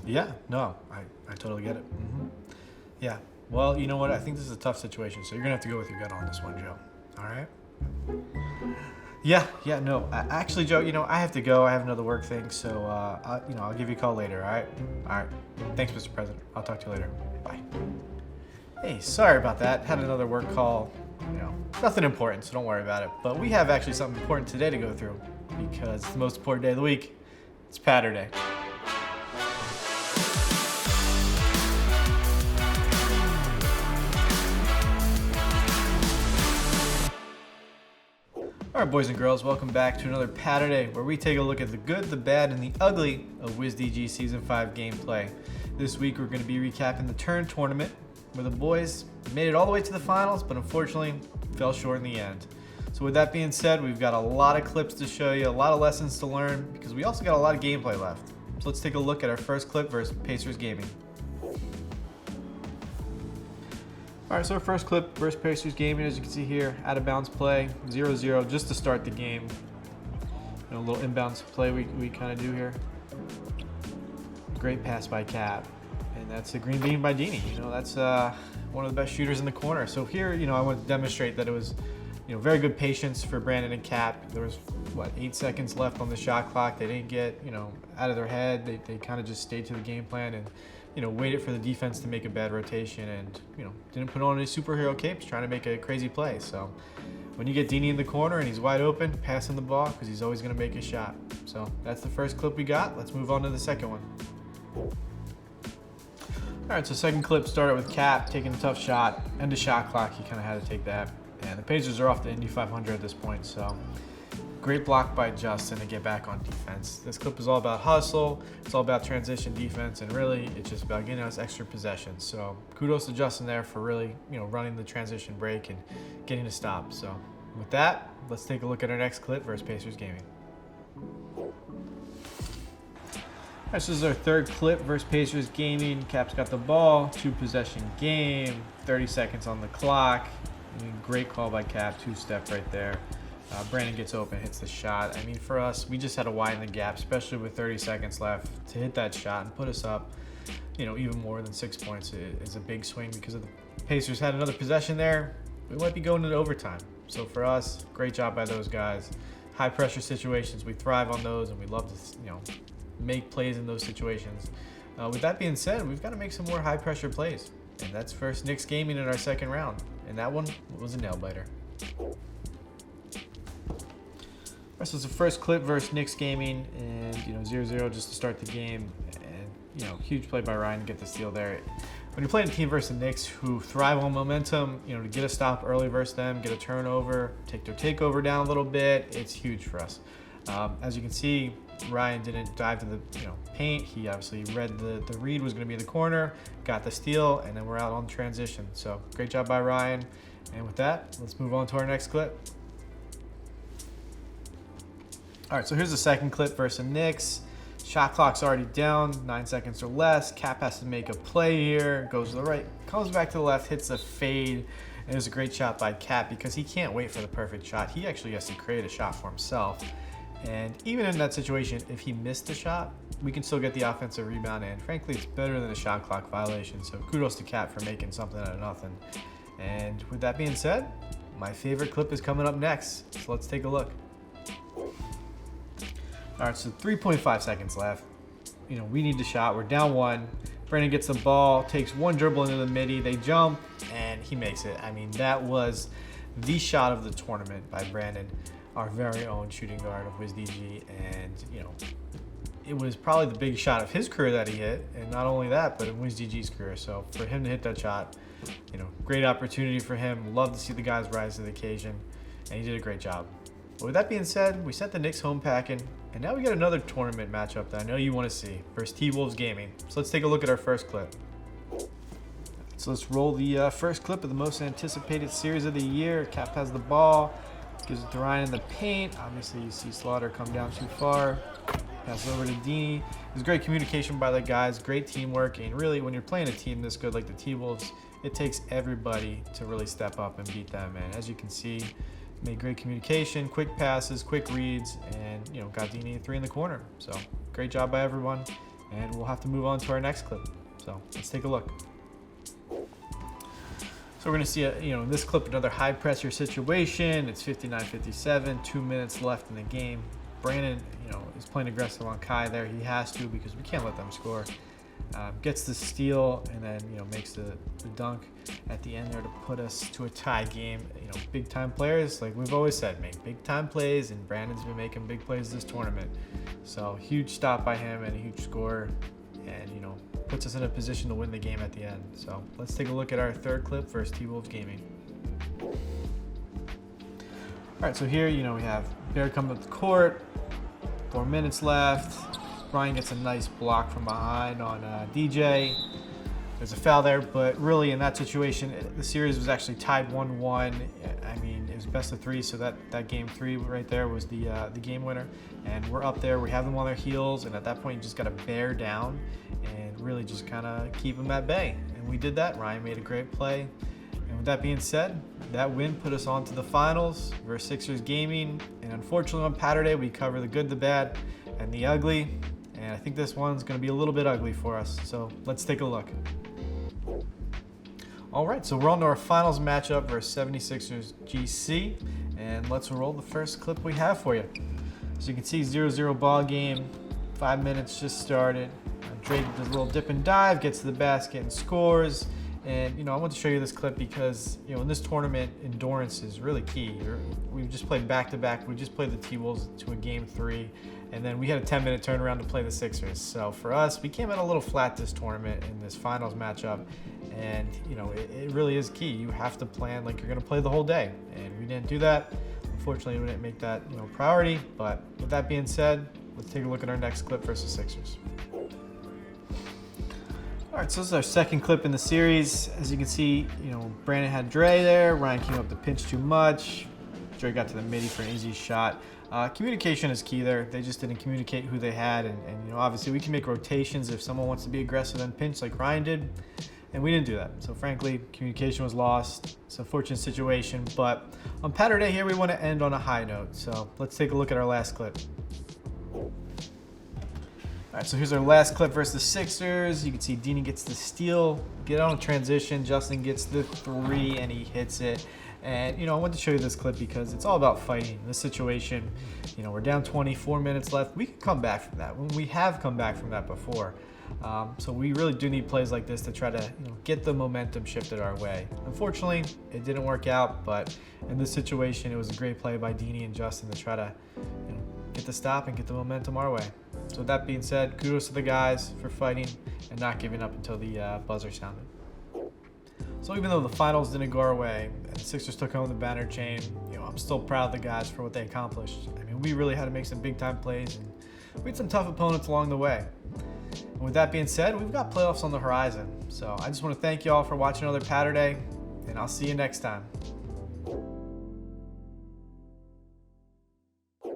Yeah, no, I totally get it. Yeah. Well, you know what? I think this is a tough situation, so you're gonna have to go with your gut on this one, Joe. All right. Yeah, no. Actually, Joe, I have to go. I have another work thing, so I'll give you a call later. All right. All right. Thanks, Mr. President. I'll talk to you later. Bye. Hey, sorry about that. Had another work call. Nothing important, so don't worry about it. But we have actually something important today to go through because it's the most important day of the week. It's Paturday. All right, boys and girls, welcome back to another Paturday, where we take a look at the good, the bad, and the ugly of Wizards D.G Season 5 gameplay. This week, we're going to be recapping the Turn Tournament, where the boys made it all the way to the finals, but unfortunately fell short in the end. So with that being said, we've got a lot of clips to show you, a lot of lessons to learn, because we also got a lot of gameplay left. So let's take a look at our first clip versus Pacers Gaming. All right, so our first clip versus Pacers Gaming, as you can see here, out of bounds play, 0-0 just to start the game. A little inbounds play we kind of do here. Great pass by Cap, and that's a green bean by Dini. That's one of the best shooters in the corner. So here, I want to demonstrate that it was, very good patience for Brandon and Cap. There was 8 seconds left on the shot clock. They didn't get out of their head. They kind of just stayed to the game plan and waited for the defense to make a bad rotation and, didn't put on any superhero capes trying to make a crazy play. So when you get Dini in the corner and he's wide open, pass him the ball because he's always going to make a shot. So that's the first clip we got. Let's move on to the second one. All right, so second clip started with Cap taking a tough shot. End of shot clock, he kind of had to take that. And the Pacers are off the Indy 500 at this point, so great block by Justin to get back on defense. This clip is all about hustle, it's all about transition defense, and really it's just about getting us extra possessions. So kudos to Justin there for really, running the transition break and getting a stop. So with that, let's take a look at our next clip versus Pacers Gaming. This is our third clip versus Pacers Gaming. Cap's got the ball, 2-possession game, 30 seconds on the clock. Great call by Cap, 2-step right there. Brandon gets open, hits the shot. For us, we just had to widen the gap, especially with 30 seconds left, to hit that shot and put us up, even more than 6 points. It is a big swing because of the Pacers had another possession there. We might be going into overtime. So for us, great job by those guys. High pressure situations, we thrive on those, and we love to, make plays in those situations. With that being said, we've got to make some more high pressure plays. And that's first Knicks Gaming in our second round. And that one was a nail biter. This was the first clip versus Knicks Gaming, and 0-0 just to start the game, and huge play by Ryan to get the steal there. When you're playing a team versus the Knicks who thrive on momentum, to get a stop early versus them, get a turnover, take their takeover down a little bit, it's huge for us. As you can see, Ryan didn't dive to the paint. He obviously read the read was going to be in the corner, got the steal, and then we're out on transition. So great job by Ryan. And with that, let's move on to our next clip. All right, so here's the second clip versus the Knicks. Shot clock's already down, 9 seconds or less. Cap has to make a play here, goes to the right, comes back to the left, hits a fade. And it was a great shot by Cap because he can't wait for the perfect shot. He actually has to create a shot for himself. And even in that situation, if he missed the shot, we can still get the offensive rebound. And frankly, it's better than a shot clock violation. So kudos to Cap for making something out of nothing. And with that being said, my favorite clip is coming up next. So let's take a look. All right, so 3.5 seconds left. We need the shot. We're down 1. Brandon gets the ball, takes one dribble into the midi. They jump, and he makes it. That was the shot of the tournament by Brandon, our very own shooting guard of Wizards D.G. And, it was probably the big shot of his career that he hit. And not only that, but in Wizards D.G.'s career. So for him to hit that shot, great opportunity for him. Love to see the guys rise to the occasion. And he did a great job. But with that being said, we sent the Knicks home packing. And now we got another tournament matchup that I know you want to see versus T-Wolves Gaming. So let's take a look at our first clip. So let's roll the first clip of the most anticipated series of the year. Cap has the ball, gives it to Ryan in the paint. Obviously, you see Slaughter come down too far. Pass it over to Dini. There's great communication by the guys, great teamwork. And really, when you're playing a team this good like the T-Wolves, it takes everybody to really step up and beat them. And as you can see, made great communication, quick passes, quick reads, and got Dini 3 in the corner. So great job by everyone. and we'll have to move on to our next clip. So let's take a look. So we're going to see, in this clip, another high pressure situation. It's 59-57, 2 minutes left in the game. Brandon, is playing aggressive on Kai there. He has to because we can't let them score. Gets the steal and then, makes the dunk at the end there to put us to a tie game. Big time players, like we've always said, make big time plays, and Brandon's been making big plays this tournament. So huge stop by him and a huge score, and puts us in a position to win the game at the end. So let's take a look at our third clip versus T-Wolves Gaming. All right, so here, we have Bear coming up the court, 4 minutes left. Ryan gets a nice block from behind on DJ. There's a foul there, but really in that situation, the series was actually tied 1-1. I mean, it was best of 3, so that game 3 right there was the game winner. And we're up there, we have them on their heels, and at that point you just got to bear down and really just kind of keep them at bay. And we did that. Ryan made a great play. And with that being said, that win put us on to the finals versus Sixers Gaming. And unfortunately on Paturday, we cover the good, the bad, and the ugly. And I think this one's going to be a little bit ugly for us. So let's take a look. All right, so we're on to our finals matchup versus 76ers GC. And let's roll the first clip we have for you. So you can see 0-0 ball game. 5 minutes just started. Drake does a little dip and dive, gets to the basket and scores. And I want to show you this clip because in this tournament, endurance is really key. We've just played back-to-back. We just played the T-Wolves to a game 3, and then we had a 10-minute turnaround to play the Sixers. So for us, we came in a little flat this tournament in this finals matchup, and it really is key. You have to plan like you're going to play the whole day, and we didn't do that. Unfortunately, we didn't make that priority. But with that being said, let's take a look at our next clip versus Sixers. All right, so this is our second clip in the series. As you can see, Brandon had Dre there. Ryan came up to pinch too much. Dre got to the midi for an easy shot. Communication is key there. They just didn't communicate who they had, and obviously we can make rotations if someone wants to be aggressive and pinch like Ryan did, and we didn't do that. So frankly, communication was lost. It's an unfortunate situation, but on Paturday here, we want to end on a high note. So let's take a look at our last clip. All right, so here's our last clip versus the Sixers. You can see Dini gets the steal, get on a transition. Justin gets the 3, and he hits it. And, I wanted to show you this clip because it's all about fighting. In this situation, we're down 24 minutes left. We can come back from that. We have come back from that before. So we really do need plays like this to try to get the momentum shifted our way. Unfortunately, it didn't work out, but in this situation, it was a great play by Dini and Justin to try to get the stop and get the momentum our way. So with that being said, kudos to the guys for fighting and not giving up until the buzzer sounded. So even though the finals didn't go our way and the Sixers took home the banner chain, I'm still proud of the guys for what they accomplished. I mean, we really had to make some big time plays, and we had some tough opponents along the way. And with that being said, we've got playoffs on the horizon. So I just want to thank you all for watching another Paturday, and I'll see you next time.